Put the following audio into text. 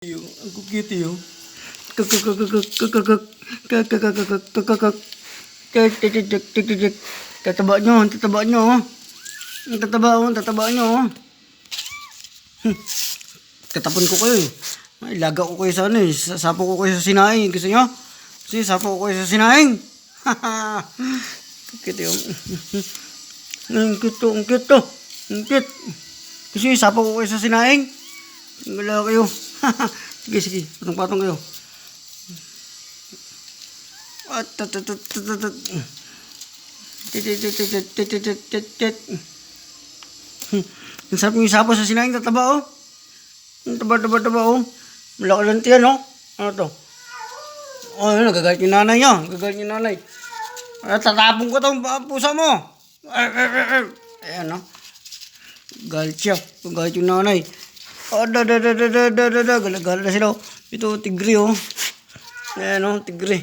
Yung ang cute yung kakakakakakakakakakakakakakakak tataba nyo, tataba nyo, tataba nyo. Tatapon ko kayo eh. Ilaga ko kayo sa ano eh. Sapo ko kayo sa sinaing. Gusto nyo? Sige, sapo ko kayo sa sinaing. Cute yung. Ang cute to, ang cute to. Ang cute. Kasi sapo ko kayo sa sinaing. Wala kayo. Sige, sige. Patong-patong kayo. Ang sarap yung sapo sa sinaing. Tataba oh. Ang taba-taba-taba oh. Malaki lang tiyan oh. Ano to? Oh, yun. Nagagalit yung nanay niya. Nagagalit yung nanay. Tatapon ko itong pusa mo. Ayan oh. Galit siya. Galit yung nanay. Oh, galit na sila. Ito, tigre oh. Ayan oh, tigre.